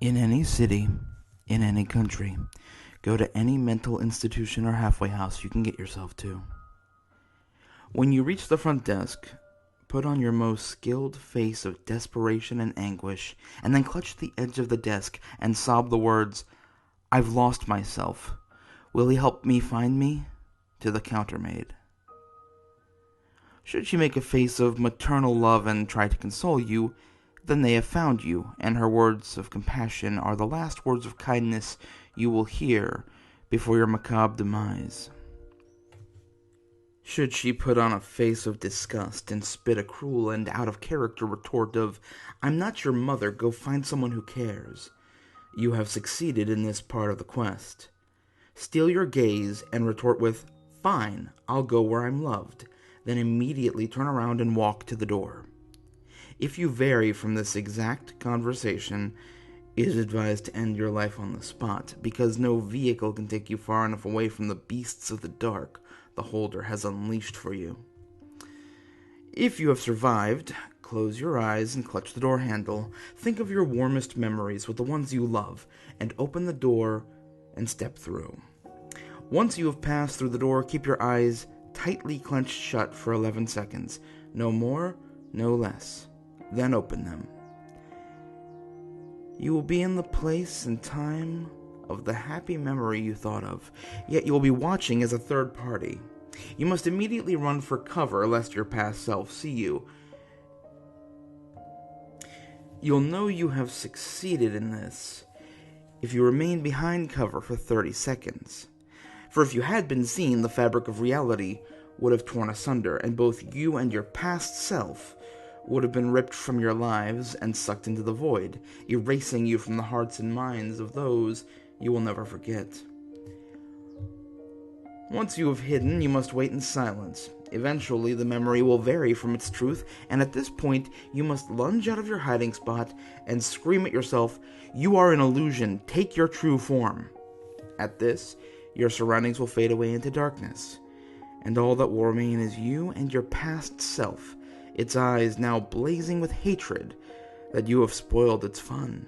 In any city, in any country, go to any mental institution or halfway house you can get yourself to. When you reach the front desk, put on your most skilled face of desperation and anguish, and then clutch the edge of the desk and sob the words, "I've lost myself. Will he help me find me?" to the countermaid. Should she make a face of maternal love and try to console you, then they have found you, and her words of compassion are the last words of kindness you will hear before your macabre demise. Should she put on a face of disgust and spit a cruel and out-of-character retort of, "I'm not your mother, go find someone who cares," you have succeeded in this part of the quest. Steal your gaze and retort with, "Fine, I'll go where I'm loved," then immediately turn around and walk to the door. If you vary from this exact conversation, it is advised to end your life on the spot, because no vehicle can take you far enough away from the beasts of the dark the Holder has unleashed for you. If you have survived, close your eyes and clutch the door handle. Think of your warmest memories with the ones you love, and open the door and step through. Once you have passed through the door, keep your eyes tightly clenched shut for 11 seconds. No more, no less. Then open them. You will be in the place and time of the happy memory you thought of, yet you will be watching as a third party. You must immediately run for cover lest your past self see you. You'll know you have succeeded in this if you remain behind cover for 30 seconds. For if you had been seen, the fabric of reality would have torn asunder, and both you and your past self would have been ripped from your lives and sucked into the void, erasing you from the hearts and minds of those you will never forget. Once you have hidden, you must wait in silence. Eventually, the memory will vary from its truth, and at this point, you must lunge out of your hiding spot and scream at yourself, "You are an illusion, take your true form." At this, your surroundings will fade away into darkness, and all that will remain is you and your past self, its eyes now blazing with hatred that you have spoiled its fun.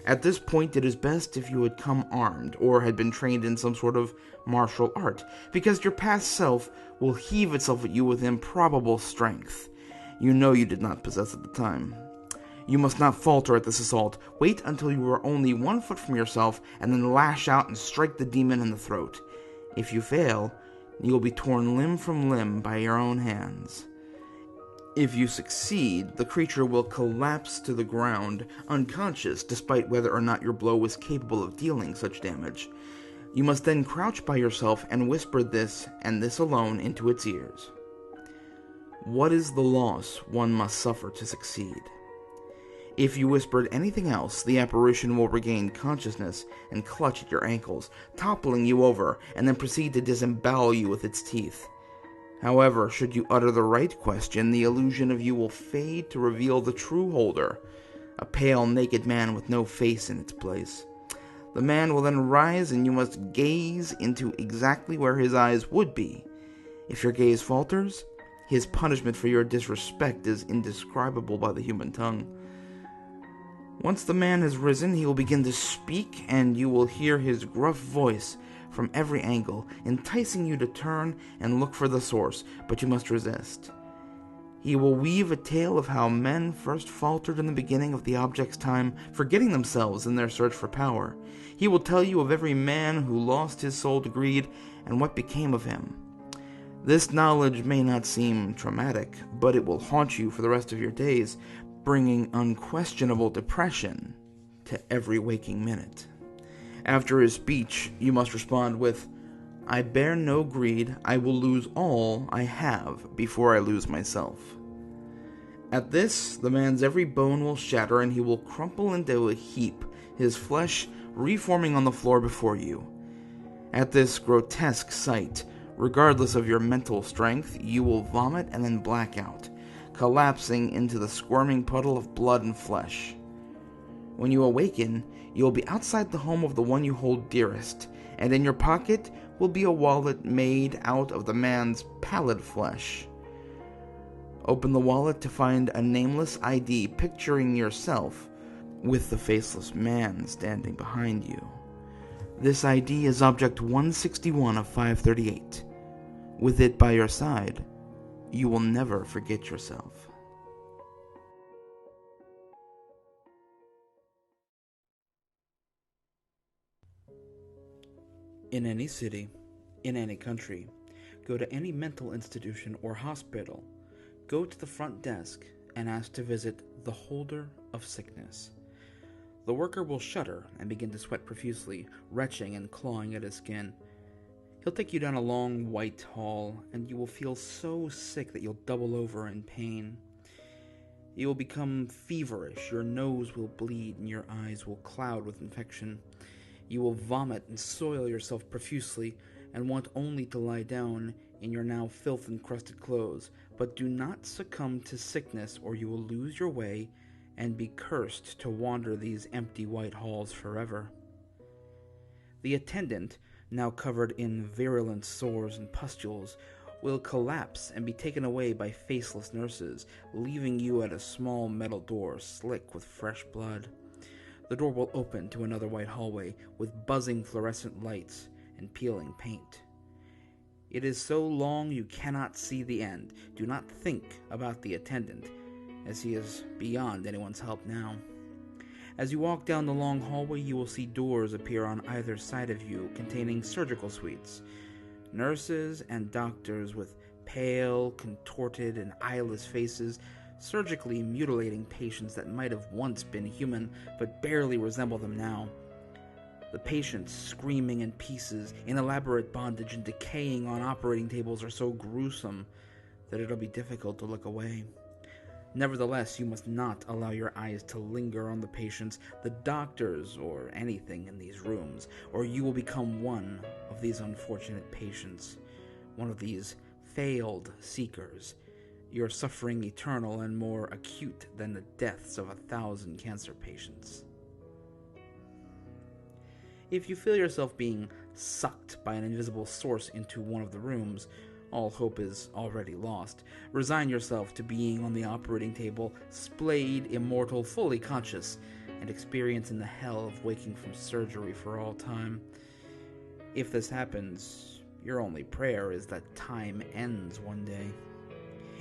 At this point, it is best if you had come armed, or had been trained in some sort of martial art, because your past self will heave itself at you with improbable strength you know you did not possess at the time. You must not falter at this assault. Wait until you are only 1 foot from yourself, and then lash out and strike the demon in the throat. If you fail, you will be torn limb from limb by your own hands. If you succeed, the creature will collapse to the ground, unconscious, despite whether or not your blow was capable of dealing such damage. You must then crouch by yourself and whisper this, and this alone, into its ears. What is the loss one must suffer to succeed? If you whispered anything else, the apparition will regain consciousness and clutch at your ankles, toppling you over, and then proceed to disembowel you with its teeth. However, should you utter the right question, the illusion of you will fade to reveal the true holder, a pale, naked man with no face in its place. The man will then rise, and you must gaze into exactly where his eyes would be. If your gaze falters, his punishment for your disrespect is indescribable by the human tongue. Once the man has risen, he will begin to speak, and you will hear his gruff voice from every angle, enticing you to turn and look for the source, but you must resist. He will weave a tale of how men first faltered in the beginning of the object's time, forgetting themselves in their search for power. He will tell you of every man who lost his soul to greed and what became of him. This knowledge may not seem traumatic, but it will haunt you for the rest of your days, bringing unquestionable depression to every waking minute. After his speech, you must respond with, "I bear no greed, I will lose all I have before I lose myself." At this, the man's every bone will shatter and he will crumple into a heap, his flesh reforming on the floor before you. At this grotesque sight, regardless of your mental strength, you will vomit and then black out, collapsing into the squirming puddle of blood and flesh. When you awaken, you will be outside the home of the one you hold dearest, and in your pocket will be a wallet made out of the man's pallid flesh. Open the wallet to find a nameless ID picturing yourself with the faceless man standing behind you. This ID is Object 161 of 538. With it by your side, you will never forget yourself. In any city, in any country, go to any mental institution or hospital, go to the front desk and ask to visit the Holder of Sickness. The worker will shudder and begin to sweat profusely, retching and clawing at his skin. He'll take you down a long white hall, and you will feel so sick that you'll double over in pain. You will become feverish, your nose will bleed, and your eyes will cloud with infection. You will vomit and soil yourself profusely, and want only to lie down in your now filth-encrusted clothes. But do not succumb to sickness, or you will lose your way and be cursed to wander these empty white halls forever. The attendant, now covered in virulent sores and pustules, will collapse and be taken away by faceless nurses, leaving you at a small metal door slick with fresh blood. The door will open to another white hallway with buzzing fluorescent lights and peeling paint. It is so long you cannot see the end. Do not think about the attendant, as he is beyond anyone's help now. As you walk down the long hallway, you will see doors appear on either side of you containing surgical suites. Nurses and doctors with pale, contorted, and eyeless faces, surgically mutilating patients that might have once been human but barely resemble them now. The patients screaming in pieces, in elaborate bondage, and decaying on operating tables are so gruesome that it'll be difficult to look away. Nevertheless, you must not allow your eyes to linger on the patients, the doctors, or anything in these rooms, or you will become one of these unfortunate patients, one of these failed seekers, your suffering eternal and more acute than the deaths of 1,000 cancer patients. If you feel yourself being sucked by an invisible source into one of the rooms, all hope is already lost. Resign yourself to being on the operating table, splayed, immortal, fully conscious, and experiencing the hell of waking from surgery for all time. If this happens, your only prayer is that time ends one day.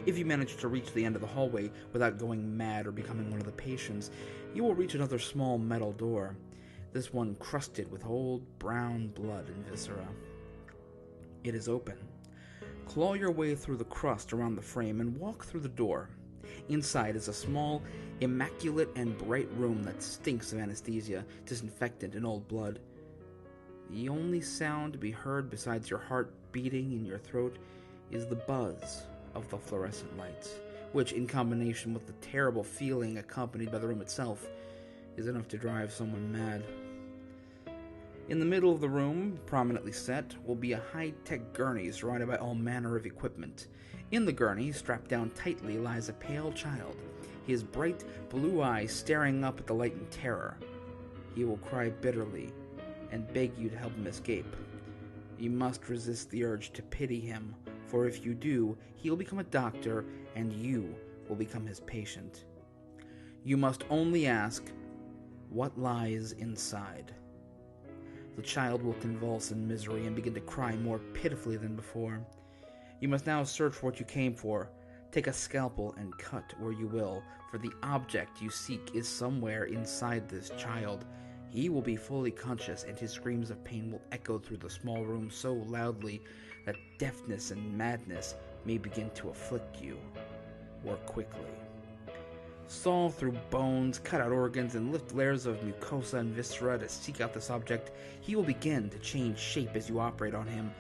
If you manage to reach the end of the hallway without going mad or becoming one of the patients, you will reach another small metal door, this one crusted with old brown blood and viscera. It is open. Claw your way through the crust around the frame and walk through the door. Inside is a small, immaculate, and bright room that stinks of anesthesia, disinfectant, and old blood. The only sound to be heard besides your heart beating in your throat is the buzz of the fluorescent lights, which, in combination with the terrible feeling accompanied by the room itself, is enough to drive someone mad. In the middle of the room, prominently set, will be a high-tech gurney surrounded by all manner of equipment. In the gurney, strapped down tightly, lies a pale child, his bright blue eyes staring up at the light in terror. He will cry bitterly and beg you to help him escape. You must resist the urge to pity him, for if you do, he'll become a doctor and you will become his patient. You must only ask, "What lies inside?" The child will convulse in misery and begin to cry more pitifully than before. You must now search for what you came for. Take a scalpel and cut where you will, for the object you seek is somewhere inside this child. He will be fully conscious, and his screams of pain will echo through the small room so loudly that deafness and madness may begin to afflict you. Work quickly. Saw through bones, cut out organs, and lift layers of mucosa and viscera to seek out this object. He will begin to change shape as you operate on him.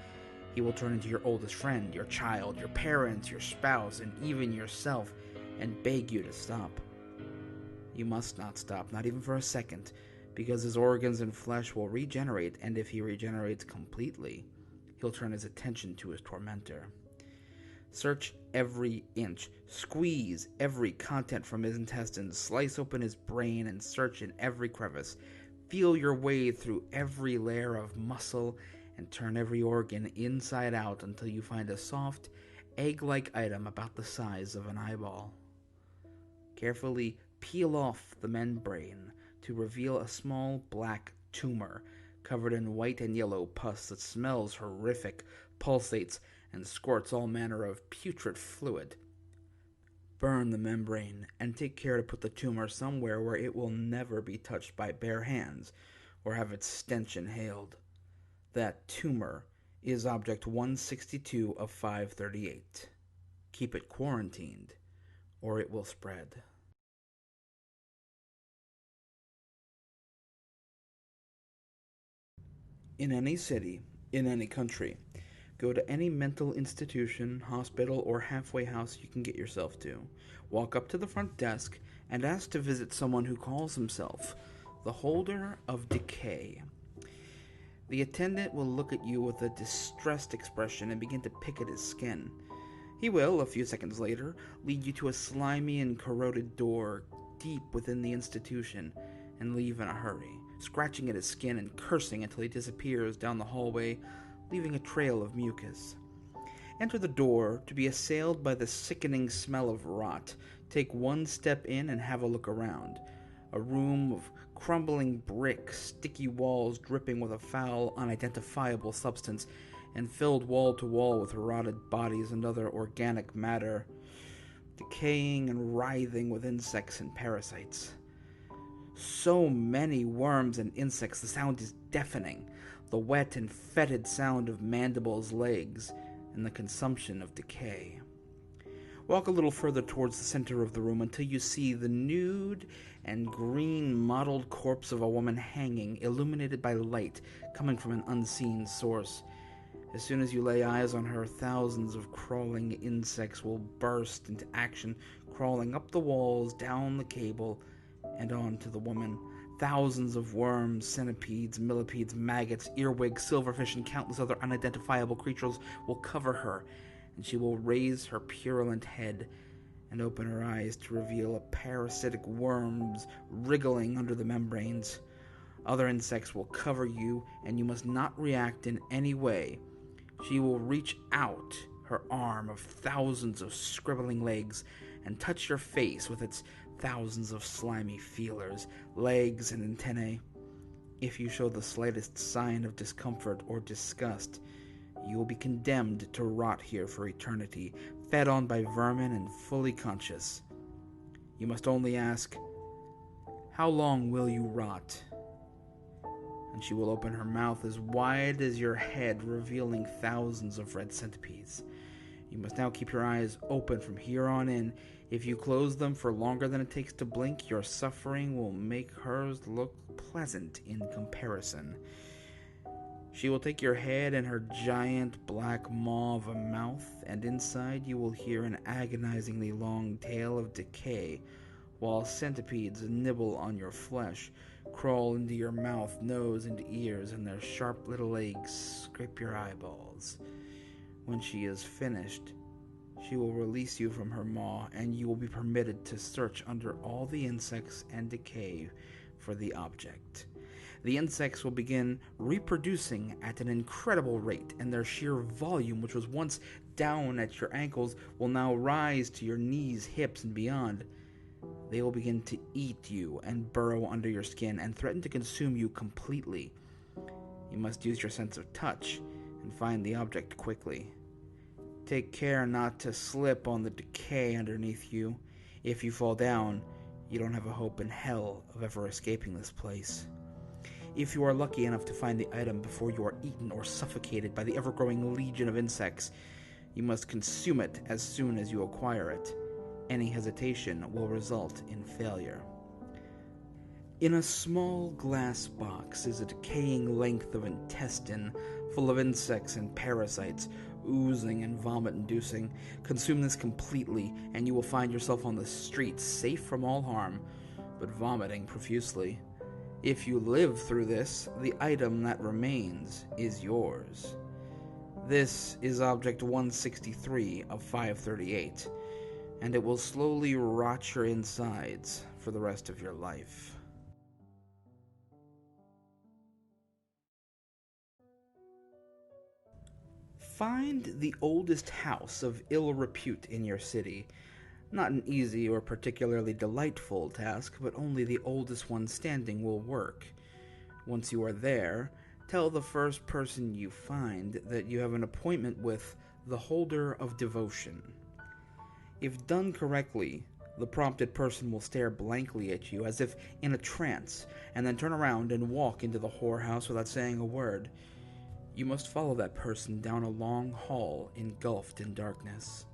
He will turn into your oldest friend, your child, your parents, your spouse, and even yourself, and beg you to stop. You must not stop, not even for a second, because his organs and flesh will regenerate, and if he regenerates completely, he'll turn his attention to his tormentor. Search every inch, squeeze every content from his intestines, slice open his brain, and search in every crevice. Feel your way through every layer of muscle and turn every organ inside out until you find a soft, egg-like item about the size of an eyeball. Carefully peel off the membrane to reveal a small black tumor covered in white and yellow pus that smells horrific, pulsates, and squirts all manner of putrid fluid. Burn the membrane, and take care to put the tumor somewhere where it will never be touched by bare hands or have its stench inhaled. That tumor is Object 162 of 538. Keep it quarantined, or it will spread. In any city, in any country, go to any mental institution, hospital, or halfway house you can get yourself to. Walk up to the front desk and ask to visit someone who calls himself the Holder of Decay. The attendant will look at you with a distressed expression and begin to pick at his skin. He will, a few seconds later, lead you to a slimy and corroded door deep within the institution and leave in a hurry, scratching at his skin and cursing until he disappears down the hallway, leaving a trail of mucus. Enter the door to be assailed by the sickening smell of rot. Take one step in and have a look around. A room of crumbling bricks, sticky walls dripping with a foul, unidentifiable substance, and filled wall to wall with rotted bodies and other organic matter, decaying and writhing with insects and parasites. So many worms and insects, the sound is deafening. The wet and fetid sound of mandibles, legs, and the consumption of decay. Walk a little further towards the center of the room until you see the nude and green mottled corpse of a woman hanging, illuminated by light coming from an unseen source. As soon as you lay eyes on her, thousands of crawling insects will burst into action, crawling up the walls, down the cable, and on to the woman. Thousands of worms, centipedes, millipedes, maggots, earwigs, silverfish, and countless other unidentifiable creatures will cover her, and she will raise her purulent head and open her eyes to reveal a parasitic worms wriggling under the membranes. Other insects will cover you, and you must not react in any way. She will reach out her arm of thousands of scribbling legs and touch your face with its thousands of slimy feelers, legs, and antennae. If you show the slightest sign of discomfort or disgust, you will be condemned to rot here for eternity, fed on by vermin and fully conscious. You must only ask, "How long will you rot?" And she will open her mouth as wide as your head, revealing thousands of red centipedes. You must now keep your eyes open from here on in. If you close them for longer than it takes to blink, your suffering will make hers look pleasant in comparison. She will take your head in her giant black maw of a mouth, and inside you will hear an agonizingly long tale of decay, while centipedes nibble on your flesh, crawl into your mouth, nose, and ears, and their sharp little legs scrape your eyeballs. When she is finished, she will release you from her maw, and you will be permitted to search under all the insects and decay for the object. The insects will begin reproducing at an incredible rate, and their sheer volume, which was once down at your ankles, will now rise to your knees, hips, and beyond. They will begin to eat you and burrow under your skin and threaten to consume you completely. You must use your sense of touch and find the object quickly. Take care not to slip on the decay underneath you. If you fall down, you don't have a hope in hell of ever escaping this place. If you are lucky enough to find the item before you are eaten or suffocated by the ever-growing legion of insects, you must consume it as soon as you acquire it. Any hesitation will result in failure. In a small glass box is a decaying length of intestine full of insects and parasites, oozing and vomit-inducing. Consume this completely, and you will find yourself on the streets, safe from all harm, but vomiting profusely. If you live through this, the item that remains is yours. This is Object 163 of 538, and it will slowly rot your insides for the rest of your life. Find the oldest house of ill repute in your city. Not an easy or particularly delightful task, but only the oldest one standing will work. Once you are there, tell the first person you find that you have an appointment with the Holder of Devotion. If done correctly, the prompted person will stare blankly at you as if in a trance, and then turn around and walk into the whorehouse without saying a word. You must follow that person down a long hall engulfed in darkness.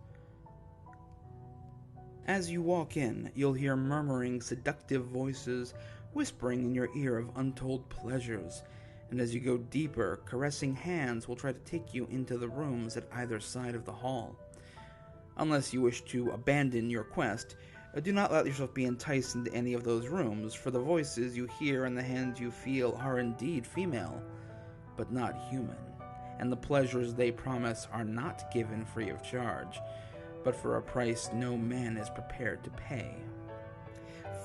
As you walk in, you'll hear murmuring, seductive voices whispering in your ear of untold pleasures, and as you go deeper, caressing hands will try to take you into the rooms at either side of the hall. Unless you wish to abandon your quest, do not let yourself be enticed into any of those rooms, for the voices you hear and the hands you feel are indeed female, but not human, and the pleasures they promise are not given free of charge, but for a price no man is prepared to pay.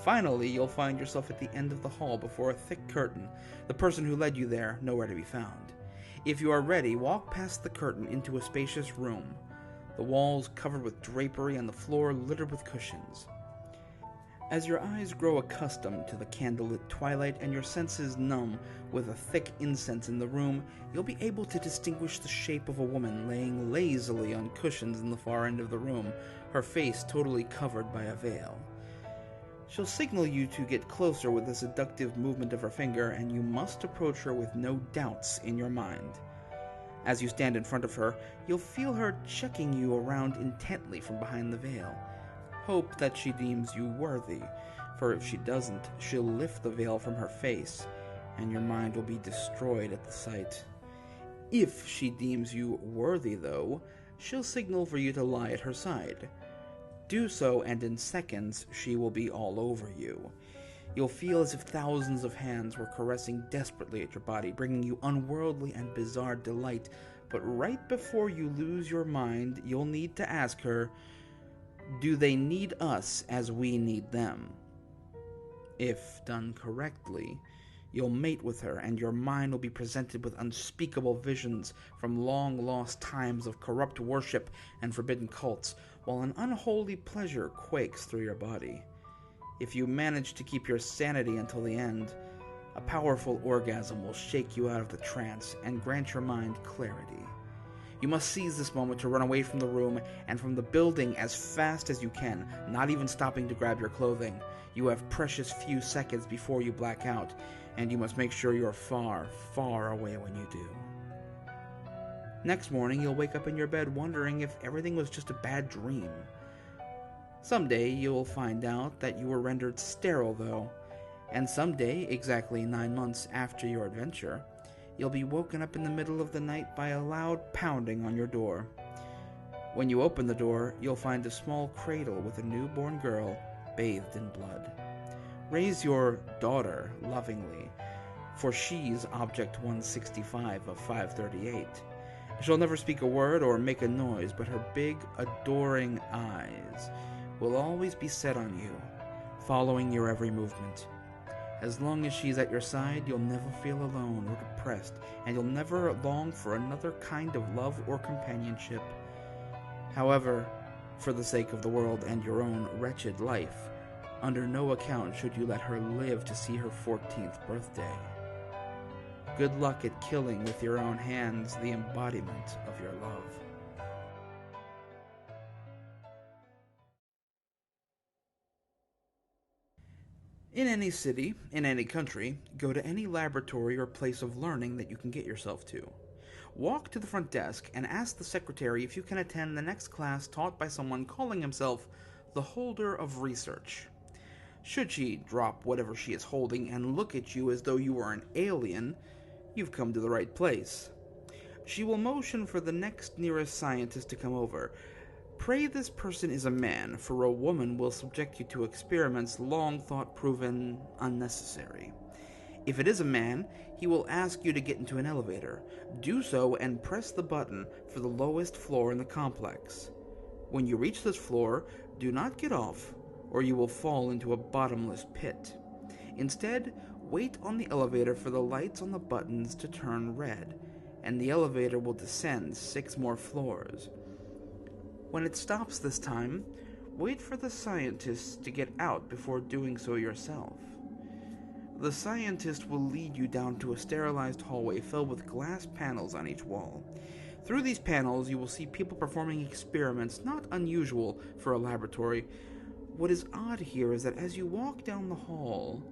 Finally, you'll find yourself at the end of the hall before a thick curtain, the person who led you there nowhere to be found. If you are ready, walk past the curtain into a spacious room, the walls covered with drapery and the floor littered with cushions. As your eyes grow accustomed to the candlelit twilight and your senses numb with a thick incense in the room, you'll be able to distinguish the shape of a woman laying lazily on cushions in the far end of the room, her face totally covered by a veil. She'll signal you to get closer with a seductive movement of her finger, and you must approach her with no doubts in your mind. As you stand in front of her, you'll feel her checking you around intently from behind the veil. Hope that she deems you worthy, for if she doesn't, she'll lift the veil from her face, and your mind will be destroyed at the sight. If she deems you worthy, though, she'll signal for you to lie at her side. Do so, and in seconds, she will be all over you. You'll feel as if thousands of hands were caressing desperately at your body, bringing you unworldly and bizarre delight, but right before you lose your mind, you'll need to ask her, do they need us as we need them? If done correctly, you'll mate with her, and your mind will be presented with unspeakable visions from long-lost times of corrupt worship and forbidden cults, while an unholy pleasure quakes through your body. If you manage to keep your sanity until the end, a powerful orgasm will shake you out of the trance and grant your mind clarity. You must seize this moment to run away from the room and from the building as fast as you can, not even stopping to grab your clothing. You have precious few seconds before you black out, and you must make sure you're far, far away when you do. Next morning, you'll wake up in your bed wondering if everything was just a bad dream. Someday, you'll find out that you were rendered sterile, though, and someday, exactly 9 months after your adventure, you'll be woken up in the middle of the night by a loud pounding on your door. When you open the door, you'll find a small cradle with a newborn girl bathed in blood. Raise your daughter lovingly, for she's Object 165 of 538. She'll never speak a word or make a noise, but her big, adoring eyes will always be set on you, following your every movement. As long as she's at your side, you'll never feel alone or depressed, and you'll never long for another kind of love or companionship. However, for the sake of the world and your own wretched life, under no account should you let her live to see her 14th birthday. Good luck at killing with your own hands the embodiment of your love. In any city, in any country, go to any laboratory or place of learning that you can get yourself to. Walk to the front desk and ask the secretary if you can attend the next class taught by someone calling himself the Holder of Research. Should she drop whatever she is holding and look at you as though you were an alien, you've come to the right place. She will motion for the next nearest scientist to come over. Pray this person is a man, for a woman will subject you to experiments long thought proven unnecessary. If it is a man, he will ask you to get into an elevator. Do so and press the button for the lowest floor in the complex. When you reach this floor, do not get off, or you will fall into a bottomless pit. Instead, wait on the elevator for the lights on the buttons to turn red, and the elevator will descend 6 more floors. When it stops this time, Wait for the scientists to get out before doing so yourself. The scientist will lead you down to a sterilized hallway filled with glass panels on each wall. Through these panels, you will see people performing experiments not unusual for a laboratory. What is odd here is that as you walk down the hall,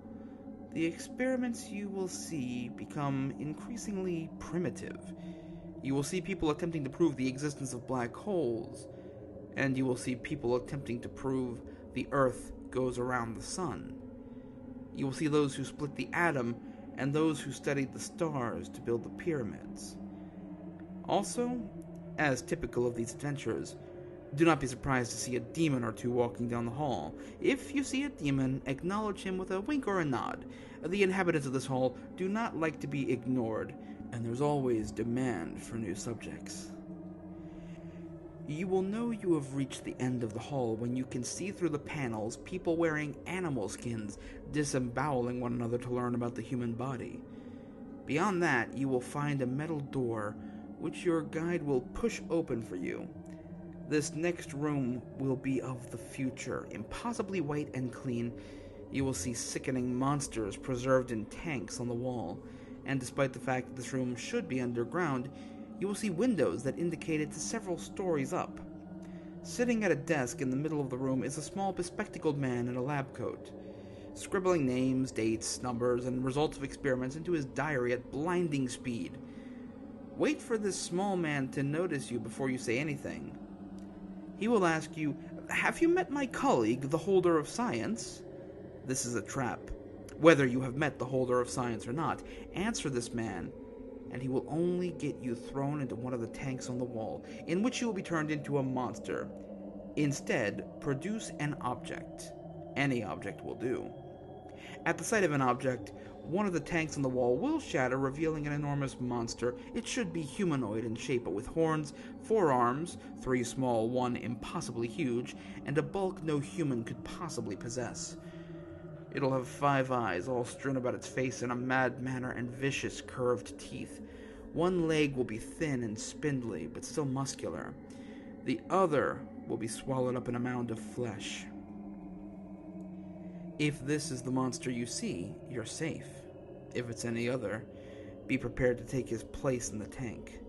the experiments you will see become increasingly primitive. You will see people attempting to prove the existence of black holes, and you will see people attempting to prove the Earth goes around the sun. You will see those who split the atom and those who studied the stars to build the pyramids. Also, as typical of these adventures, do not be surprised to see a demon or two walking down the hall. If you see a demon, acknowledge him with a wink or a nod. The inhabitants of this hall do not like to be ignored, and there's always demand for new subjects. You will know you have reached the end of the hall when you can see through the panels people wearing animal skins disemboweling one another to learn about the human body. Beyond that, you will find a metal door which your guide will push open for you. This next room will be of the future, impossibly white and clean. You will see sickening monsters preserved in tanks on the wall, and despite the fact that this room should be underground, you will see windows that indicate it's several stories up. Sitting at a desk in the middle of the room is a small bespectacled man in a lab coat, scribbling names, dates, numbers, and results of experiments into his diary at blinding speed. Wait for this small man to notice you before you say anything. He will ask you, "Have you met my colleague, the Holder of Science?" This is a trap. Whether you have met the Holder of Science or not, answer this man, and he will only get you thrown into one of the tanks on the wall, in which you will be turned into a monster. Instead, produce an object. Any object will do. At the sight of an object, one of the tanks on the wall will shatter, revealing an enormous monster. It should be humanoid in shape, but with horns, 4 arms, 3 small, 1 impossibly huge, and a bulk no human could possibly possess. It'll have 5 eyes, all strewn about its face in a mad manner, and vicious curved teeth. One leg will be thin and spindly, but still muscular. The other will be swallowed up in a mound of flesh. If this is the monster you see, you're safe. If it's any other, be prepared to take his place in the tank.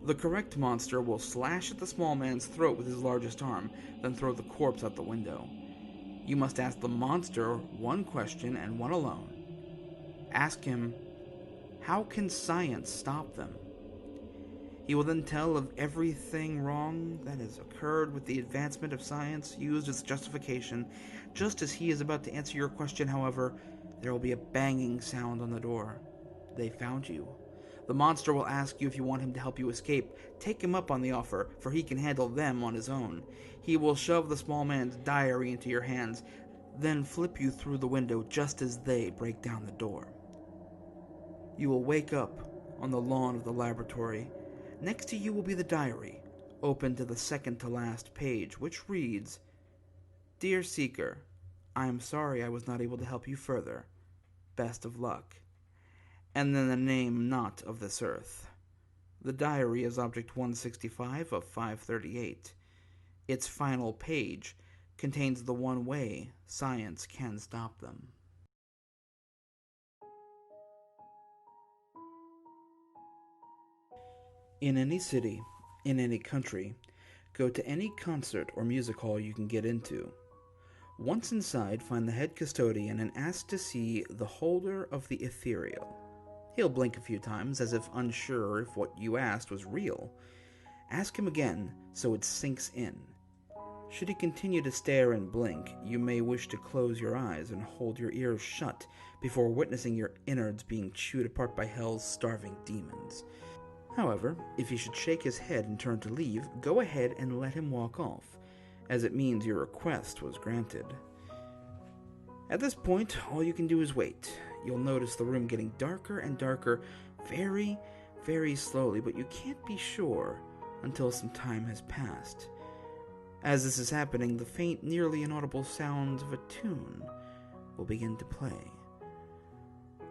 The correct monster will slash at the small man's throat with his largest arm, then throw the corpse out the window. You must ask the monster one question and one alone. Ask him, how can science stop them? He will then tell of everything wrong that has occurred with the advancement of science used as justification. Just as he is about to answer your question, however, there will be a banging sound on the door. They found you. The monster will ask you if you want him to help you escape. Take him up on the offer, for he can handle them on his own. He will shove the small man's diary into your hands, then flip you through the window just as they break down the door. You will wake up on the lawn of the laboratory. Next to you will be the diary, open to the second to last page, which reads, "Dear Seeker, I am sorry I was not able to help you further. Best of luck." And then the name not of this earth. The diary is Object 165 of 538. Its final page contains the one way science can stop them. In any city, in any country, go to any concert or music hall you can get into. Once inside, find the head custodian and ask to see the Holder of the Ethereal. He'll blink a few times, as if unsure if what you asked was real. Ask him again, so it sinks in. Should he continue to stare and blink, you may wish to close your eyes and hold your ears shut before witnessing your innards being chewed apart by hell's starving demons. However, if he should shake his head and turn to leave, go ahead and let him walk off, as it means your request was granted. At this point, all you can do is wait. You'll notice the room getting darker and darker, very, very slowly, but you can't be sure until some time has passed. As this is happening, the faint, nearly inaudible sounds of a tune will begin to play.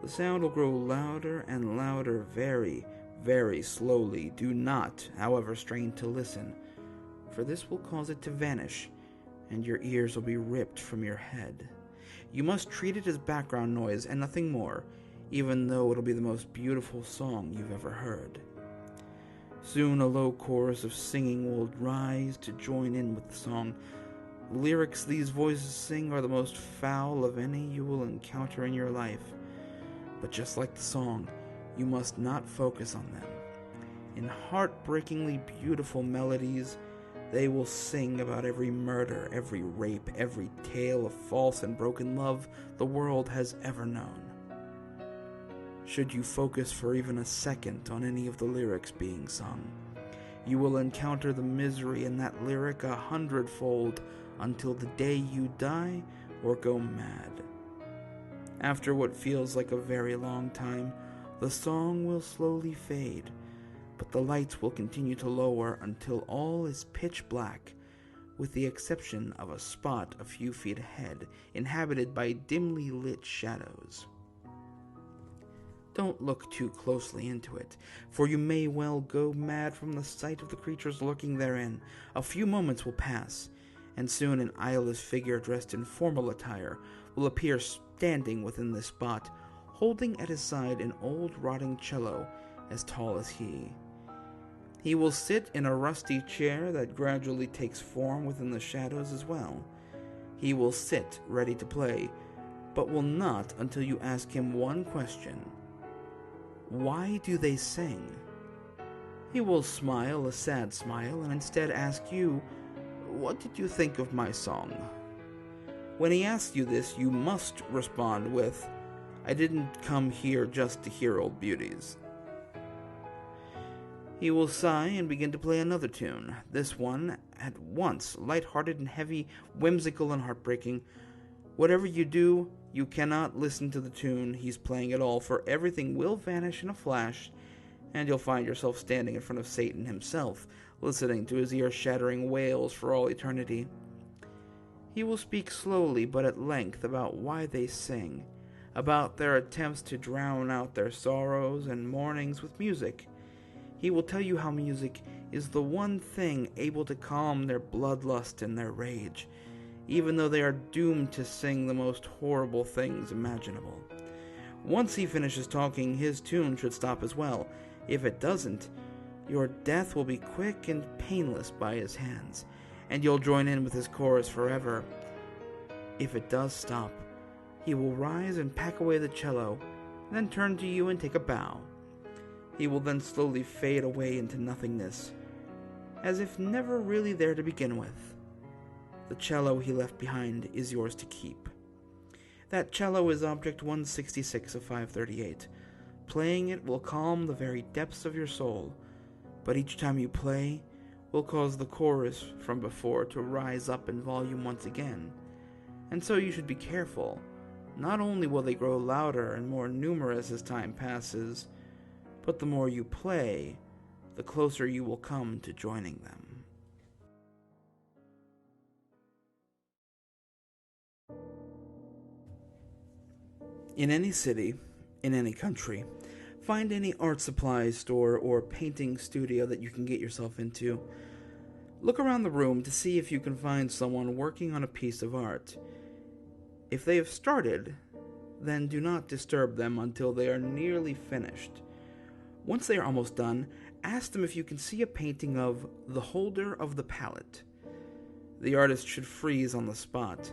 The sound will grow louder and louder, very, very slowly. Do not, however, strain to listen, for this will cause it to vanish, and your ears will be ripped from your head. You must treat it as background noise and nothing more, even though it'll be the most beautiful song you've ever heard. Soon a low chorus of singing will rise to join in with the song. The lyrics these voices sing are the most foul of any you will encounter in your life. But just like the song, you must not focus on them. In heartbreakingly beautiful melodies, they will sing about every murder, every rape, every tale of false and broken love the world has ever known. Should you focus for even a second on any of the lyrics being sung, you will encounter the misery in that lyric 100-fold until the day you die or go mad. After what feels like a very long time, the song will slowly fade, but the lights will continue to lower until all is pitch black, with the exception of a spot a few feet ahead, inhabited by dimly lit shadows. Don't look too closely into it, for you may well go mad from the sight of the creatures lurking therein. A few moments will pass, and soon an eyeless figure dressed in formal attire will appear standing within this spot, holding at his side an old rotting cello as tall as he. He will sit in a rusty chair that gradually takes form within the shadows as well. He will sit ready to play, but will not until you ask him one question. Why do they sing? He will smile a sad smile and instead ask you, what did you think of my song? When he asks you this, you must respond with, I didn't come here just to hear old beauties. He will sigh and begin to play another tune, this one at once light-hearted and heavy, whimsical and heartbreaking. Whatever you do, you cannot listen to the tune he's playing at all, for everything will vanish in a flash, and you'll find yourself standing in front of Satan himself, listening to his ear-shattering wails for all eternity. He will speak slowly but at length about why they sing, about their attempts to drown out their sorrows and mournings with music. He will tell you how music is the one thing able to calm their bloodlust and their rage, even though they are doomed to sing the most horrible things imaginable. Once he finishes talking, his tune should stop as well. If it doesn't, your death will be quick and painless by his hands, and you'll join in with his chorus forever. If it does stop, he will rise and pack away the cello, then turn to you and take a bow. He will then slowly fade away into nothingness, as if never really there to begin with. The cello he left behind is yours to keep. That cello is object 166 of 538. Playing it will calm the very depths of your soul, but each time you play will cause the chorus from before to rise up in volume once again. And so you should be careful. Not only will they grow louder and more numerous as time passes, but the more you play, the closer you will come to joining them. In any city, in any country, find any art supply store or painting studio that you can get yourself into. Look around the room to see if you can find someone working on a piece of art. If they have started, then do not disturb them until they are nearly finished. Once they are almost done, ask them if you can see a painting of the Holder of the Palette. The artist should freeze on the spot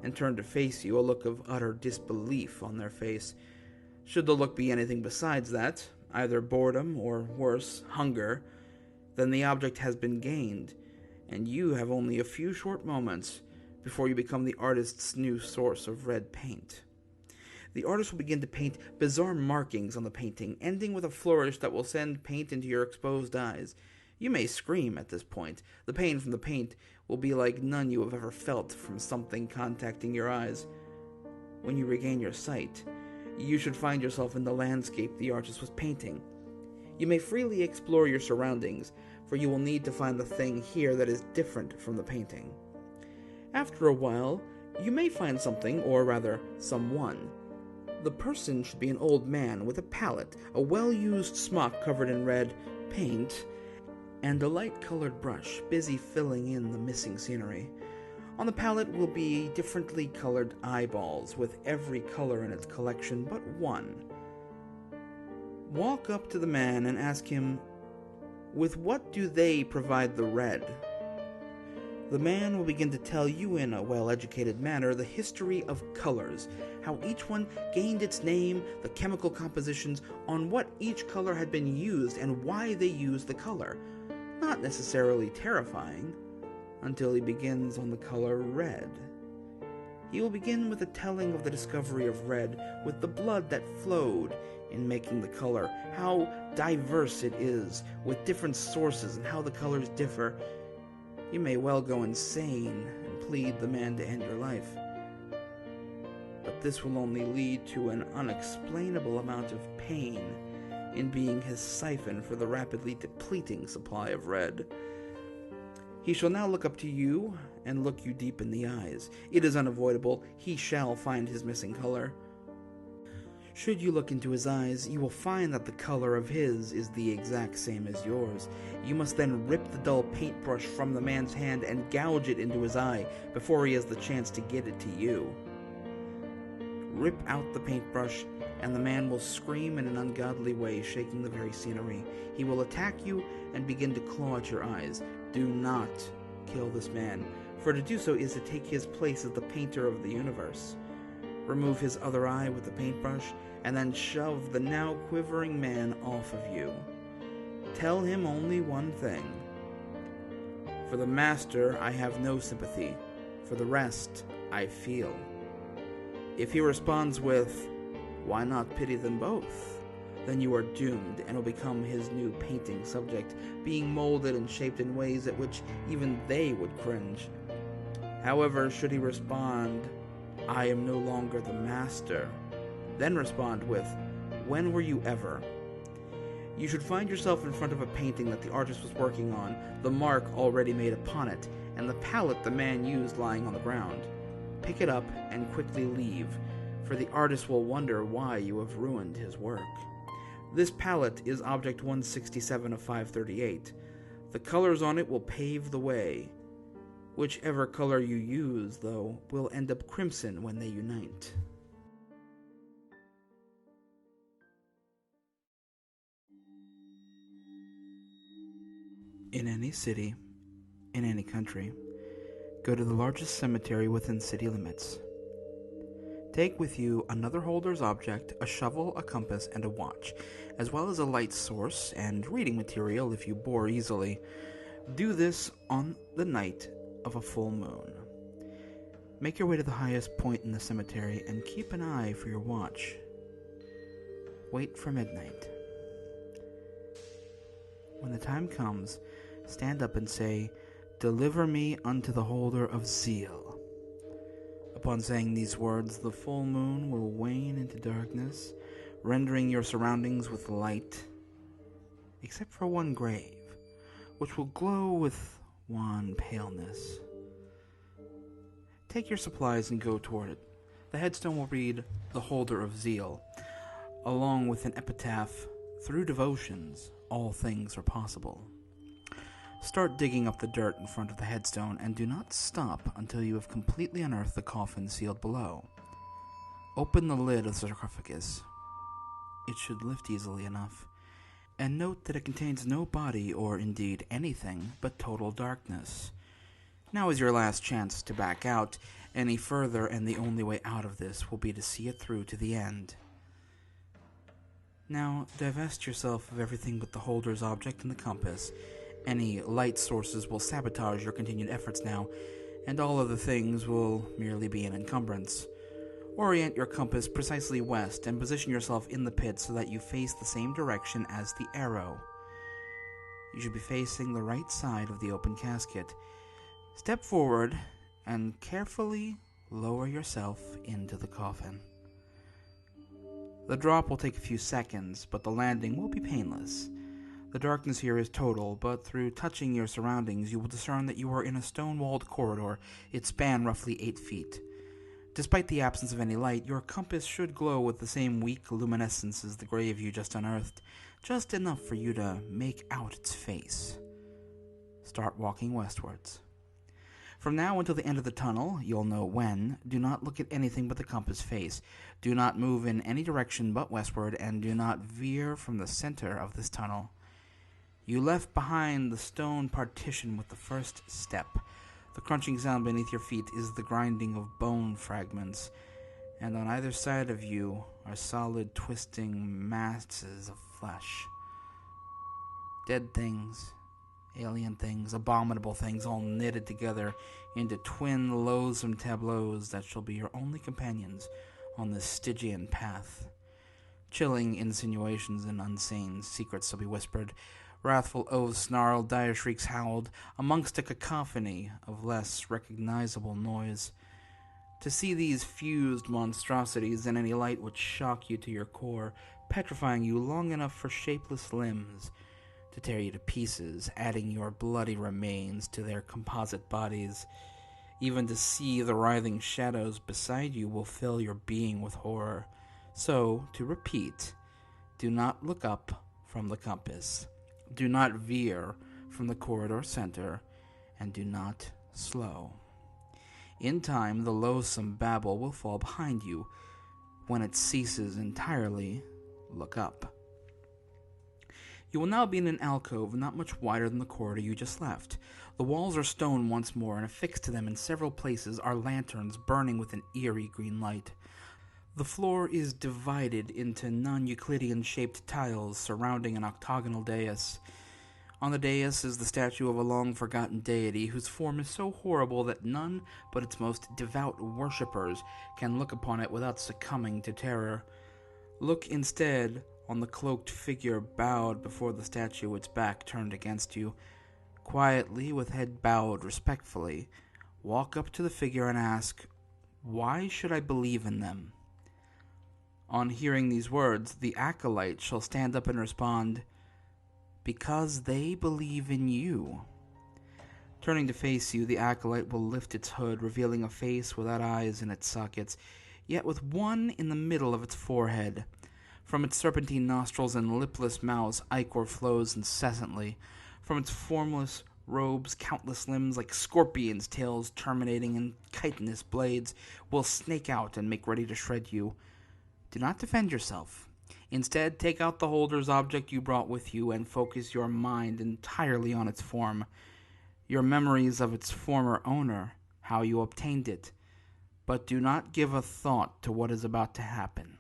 and turn to face you, a look of utter disbelief on their face. Should the look be anything besides that, either boredom or, worse, hunger, then the object has been gained, and you have only a few short moments before you become the artist's new source of red paint. The artist will begin to paint bizarre markings on the painting, ending with a flourish that will send paint into your exposed eyes. You may scream at this point. The pain from the paint will be like none you have ever felt from something contacting your eyes. When you regain your sight, you should find yourself in the landscape the artist was painting. You may freely explore your surroundings, for you will need to find the thing here that is different from the painting. After a while, you may find something, or rather, someone. The person should be an old man with a palette, a well-used smock covered in red paint, and a light-colored brush, busy filling in the missing scenery. On the palette will be differently colored eyeballs, with every color in its collection but one. Walk up to the man and ask him, with what do they provide the red? The man will begin to tell you in a well-educated manner the history of colors, how each one gained its name, the chemical compositions, on what each color had been used, and why they used the color. Not necessarily terrifying, until he begins on the color red. He will begin with a telling of the discovery of red, with the blood that flowed in making the color, how diverse it is, with different sources, and how the colors differ. You may well go insane and plead the man to end your life. But this will only lead to an unexplainable amount of pain in being his siphon for the rapidly depleting supply of red. He shall now look up to you and look you deep in the eyes. It is unavoidable. He shall find his missing color. Should you look into his eyes, you will find that the color of his is the exact same as yours. You must then rip the dull paintbrush from the man's hand and gouge it into his eye before he has the chance to get it to you. Rip out the paintbrush, and the man will scream in an ungodly way, shaking the very scenery. He will attack you and begin to claw at your eyes. Do not kill this man, for to do so is to take his place as the painter of the universe. Remove his other eye with the paintbrush, and then shove the now quivering man off of you. Tell him only one thing. For the master, I have no sympathy. For the rest, I feel. If he responds with, why not pity them both? Then you are doomed and will become his new painting subject, being molded and shaped in ways at which even they would cringe. However, should he respond, I am no longer the master, then respond with, when were you ever? You should find yourself in front of a painting that the artist was working on, the mark already made upon it, and the palette the man used lying on the ground. Pick it up and quickly leave, for the artist will wonder why you have ruined his work. This palette is Object 167 of 538. The colors on it will pave the way. Whichever color you use, though, will end up crimson when they unite. In any city, in any country, go to the largest cemetery within city limits. Take with you another holder's object, a shovel, a compass, and a watch, as well as a light source and reading material if you bore easily. Do this on the night of a full moon. Make your way to the highest point in the cemetery and keep an eye for your watch. Wait for midnight. When the time comes, stand up and say, "Deliver me unto the Holder of Zeal." Upon saying these words, the full moon will wane into darkness, rendering your surroundings with light, except for one grave, which will glow with wan paleness. Take your supplies and go toward it. The headstone will read, "The Holder of Zeal," along with an epitaph, "Through devotions, all things are possible." Start digging up the dirt in front of the headstone, and do not stop until you have completely unearthed the coffin sealed below. Open the lid of the sarcophagus. It should lift easily enough. And note that it contains no body or indeed anything but total darkness. Now is your last chance to back out any further, and the only way out of this will be to see it through to the end. Now, divest yourself of everything but the holder's object and the compass. Any light sources will sabotage your continued efforts now, and all other things will merely be an encumbrance. Orient your compass precisely west and position yourself in the pit so that you face the same direction as the arrow. You should be facing the right side of the open casket. Step forward and carefully lower yourself into the coffin. The drop will take a few seconds, but the landing will be painless. The darkness here is total, but through touching your surroundings, you will discern that you are in a stone-walled corridor. It spans roughly 8 feet. Despite the absence of any light, your compass should glow with the same weak luminescence as the grave you just unearthed, just enough for you to make out its face. Start walking westwards. From now until the end of the tunnel, you'll know when, do not look at anything but the compass face. Do not move in any direction but westward, and do not veer from the center of this tunnel. You left behind the stone partition with the first step. The crunching sound beneath your feet is the grinding of bone fragments, and on either side of you are solid, twisting masses of flesh. Dead things, alien things, abominable things, all knitted together into twin loathsome tableaus that shall be your only companions on this Stygian path. Chilling insinuations and unseen secrets shall be whispered, wrathful oaths snarled, dire shrieks howled, amongst a cacophony of less recognizable noise. To see these fused monstrosities in any light would shock you to your core, petrifying you long enough for shapeless limbs to tear you to pieces, adding your bloody remains to their composite bodies. Even to see the writhing shadows beside you will fill your being with horror. So, to repeat, do not look up from the compass. Do not veer from the corridor center, and do not slow. In time, the loathsome babble will fall behind you. When it ceases entirely, look up. You will now be in an alcove not much wider than the corridor you just left. The walls are stone once more, and affixed to them in several places are lanterns burning with an eerie green light. The floor is divided into non-Euclidean-shaped tiles surrounding an octagonal dais. On the dais is the statue of a long-forgotten deity whose form is so horrible that none but its most devout worshippers can look upon it without succumbing to terror. Look instead on the cloaked figure bowed before the statue, its back turned against you. Quietly, with head bowed respectfully, walk up to the figure and ask, "Why should I believe in them?" On hearing these words, the acolyte shall stand up and respond, "Because they believe in you." Turning to face you, the acolyte will lift its hood, revealing a face without eyes in its sockets, yet with one in the middle of its forehead. From its serpentine nostrils and lipless mouth, ichor flows incessantly. From its formless robes, countless limbs like scorpions' tails terminating in chitinous blades will snake out and make ready to shred you. Do not defend yourself. Instead, take out the holder's object you brought with you and focus your mind entirely on its form. Your memories of its former owner, how you obtained it. But do not give a thought to what is about to happen.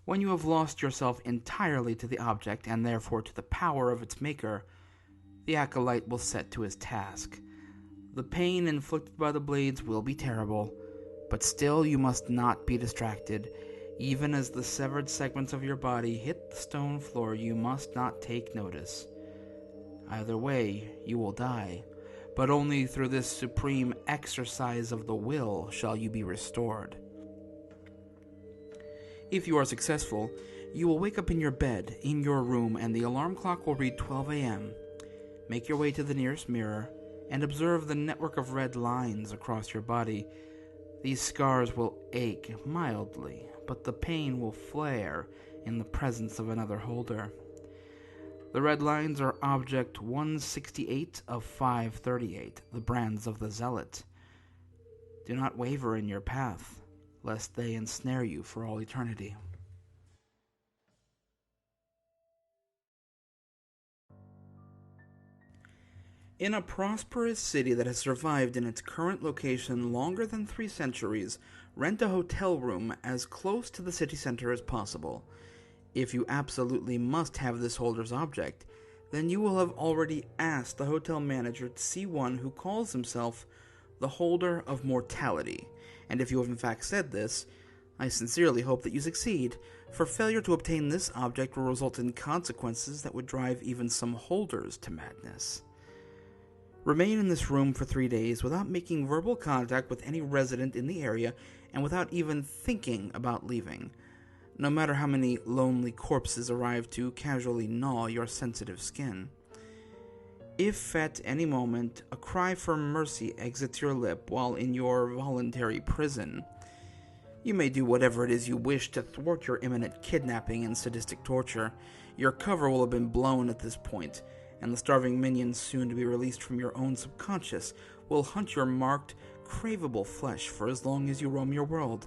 When you have lost yourself entirely to the object, and therefore to the power of its maker, the acolyte will set to his task. The pain inflicted by the blades will be terrible, but still you must not be distracted. Even as the severed segments of your body hit the stone floor, you must not take notice. Either way, you will die, but only through this supreme exercise of the will shall you be restored. If you are successful, you will wake up in your bed, in your room, and the alarm clock will read 12 a.m. Make your way to the nearest mirror, and observe the network of red lines across your body. These scars will ache mildly, but the pain will flare in the presence of another holder. The red lines are Object 168 of 538, the brands of the Zealot. Do not waver in your path, lest they ensnare you for all eternity. In a prosperous city that has survived in its current location longer than 3 centuries, rent a hotel room as close to the city center as possible. If you absolutely must have this holder's object, then you will have already asked the hotel manager to see one who calls himself the Holder of Mortality. And if you have in fact said this, I sincerely hope that you succeed, for failure to obtain this object will result in consequences that would drive even some holders to madness. Remain in this room for 3 days without making verbal contact with any resident in the area and without even thinking about leaving, no matter how many lonely corpses arrive to casually gnaw your sensitive skin. If at any moment a cry for mercy exits your lip while in your voluntary prison, you may do whatever it is you wish to thwart your imminent kidnapping and sadistic torture. Your cover will have been blown at this point, and the starving minions soon to be released from your own subconscious will hunt your marked, craveable flesh for as long as you roam your world.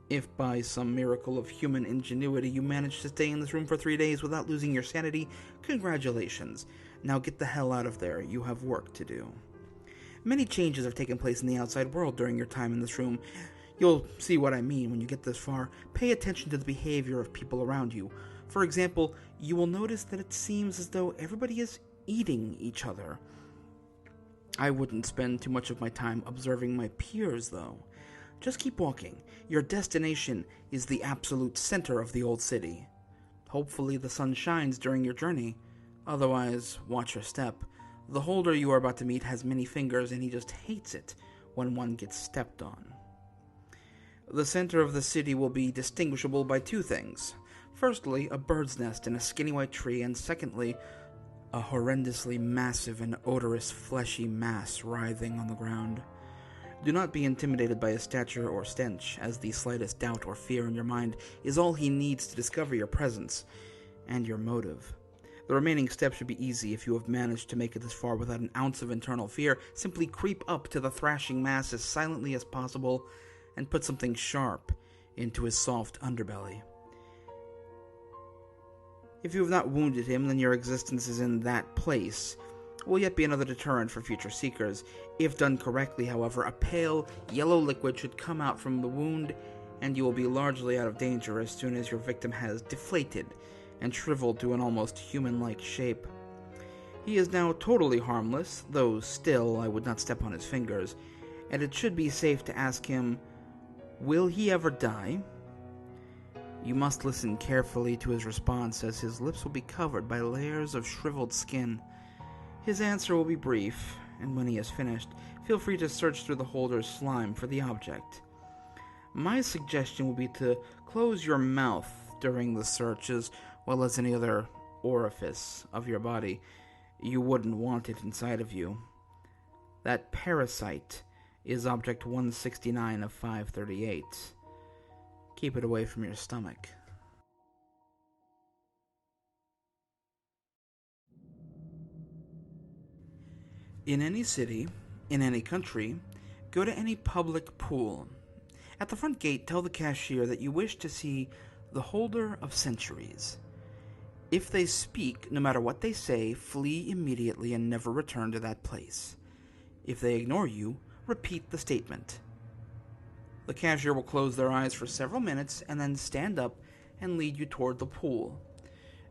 If by some miracle of human ingenuity you manage to stay in this room for 3 days without losing your sanity, congratulations. Now get the hell out of there, you have work to do. Many changes have taken place in the outside world during your time in this room. You'll see what I mean when you get this far. Pay attention to the behavior of people around you. For example, you will notice that it seems as though everybody is eating each other. I wouldn't spend too much of my time observing my peers, though. Just keep walking. Your destination is the absolute center of the old city. Hopefully the sun shines during your journey. Otherwise, watch your step. The holder you are about to meet has many fingers, and he just hates it when one gets stepped on. The center of the city will be distinguishable by two things. Firstly, a bird's nest in a skinny white tree, and secondly, a horrendously massive and odorous fleshy mass writhing on the ground. Do not be intimidated by his stature or stench, as the slightest doubt or fear in your mind is all he needs to discover your presence and your motive. The remaining steps should be easy if you have managed to make it this far without an ounce of internal fear. Simply creep up to the thrashing mass as silently as possible and put something sharp into his soft underbelly. If you have not wounded him, then your existence is in that place will yet be another deterrent for future seekers. If done correctly, however, a pale, yellow liquid should come out from the wound, and you will be largely out of danger as soon as your victim has deflated and shriveled to an almost human-like shape. He is now totally harmless, though still I would not step on his fingers, and it should be safe to ask him, will he ever die? You must listen carefully to his response, as his lips will be covered by layers of shriveled skin. His answer will be brief, and when he has finished, feel free to search through the holder's slime for the object. My suggestion will be to close your mouth during the search, as well as any other orifice of your body. You wouldn't want it inside of you. That parasite is object 169 of 538. Keep it away from your stomach. In any city, in any country, go to any public pool. At the front gate, tell the cashier that you wish to see the Holder of Centuries. If they speak, no matter what they say, flee immediately and never return to that place. If they ignore you, repeat the statement. The cashier will close their eyes for several minutes and then stand up and lead you toward the pool.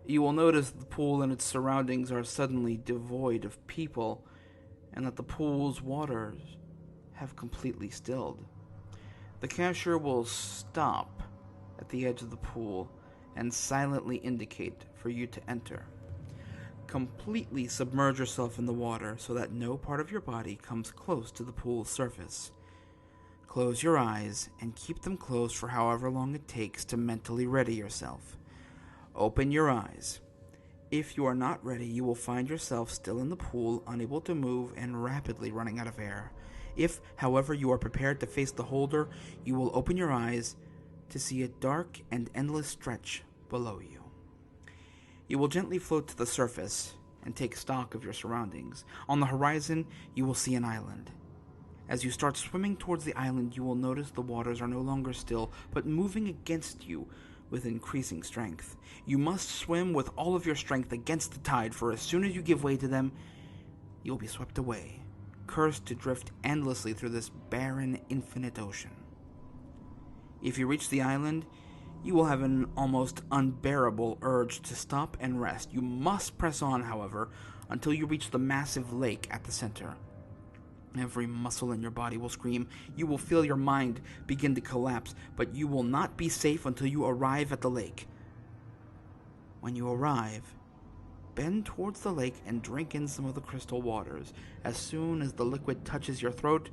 You will notice that the pool and its surroundings are suddenly devoid of people, and that the pool's waters have completely stilled. The cashier will stop at the edge of the pool and silently indicate for you to enter. Completely submerge yourself in the water so that no part of your body comes close to the pool's surface. Close your eyes and keep them closed for however long it takes to mentally ready yourself. Open your eyes. If you are not ready, you will find yourself still in the pool, unable to move and rapidly running out of air. If, however, you are prepared to face the holder, you will open your eyes to see a dark and endless stretch below you. You will gently float to the surface and take stock of your surroundings. On the horizon, you will see an island. As you start swimming towards the island, you will notice the waters are no longer still, but moving against you with increasing strength. You must swim with all of your strength against the tide, for as soon as you give way to them, you'll be swept away, cursed to drift endlessly through this barren, infinite ocean. If you reach the island, you will have an almost unbearable urge to stop and rest. You must press on, however, until you reach the massive lake at the center. Every muscle in your body will scream. You will feel your mind begin to collapse, but you will not be safe until you arrive at the lake. When you arrive, bend towards the lake and drink in some of the crystal waters. As soon as the liquid touches your throat,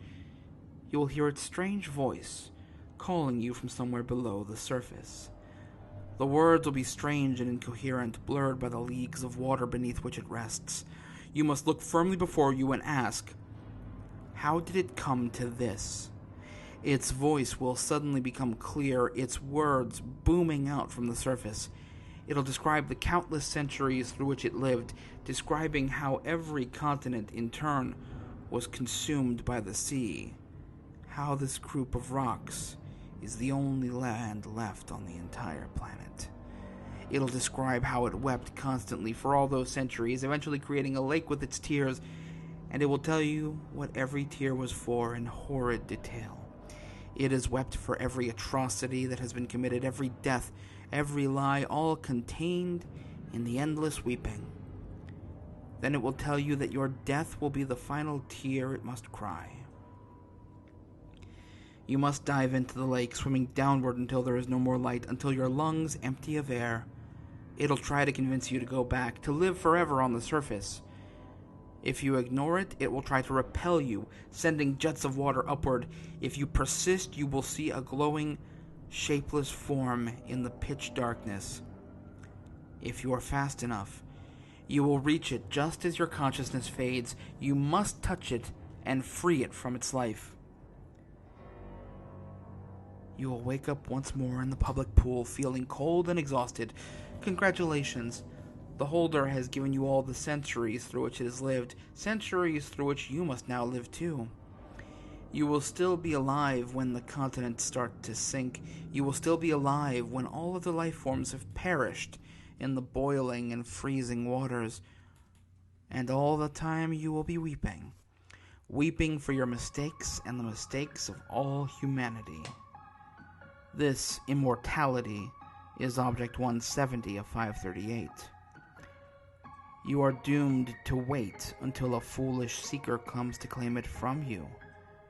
you will hear its strange voice calling you from somewhere below the surface. The words will be strange and incoherent, blurred by the leagues of water beneath which it rests. You must look firmly before you and ask, how did it come to this? Its voice will suddenly become clear, its words booming out from the surface. It'll describe the countless centuries through which it lived, describing how every continent, in turn, was consumed by the sea, how this group of rocks is the only land left on the entire planet. It'll describe how it wept constantly for all those centuries, eventually creating a lake with its tears, and it will tell you what every tear was for in horrid detail. It has wept for every atrocity that has been committed, every death, every lie, all contained in the endless weeping. Then it will tell you that your death will be the final tear it must cry. You must dive into the lake, swimming downward until there is no more light, until your lungs empty of air. It'll try to convince you to go back, to live forever on the surface. If you ignore it, it will try to repel you, sending jets of water upward. If you persist, you will see a glowing, shapeless form in the pitch darkness. If you are fast enough, you will reach it just as your consciousness fades. You must touch it and free it from its life. You will wake up once more in the public pool, feeling cold and exhausted. Congratulations. The Holder has given you all the centuries through which it has lived, centuries through which you must now live too. You will still be alive when the continents start to sink. You will still be alive when all of the life forms have perished in the boiling and freezing waters. And all the time you will be weeping. Weeping for your mistakes and the mistakes of all humanity. This immortality is Object 170 of 538. You are doomed to wait until a foolish seeker comes to claim it from you,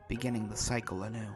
beginning the cycle anew.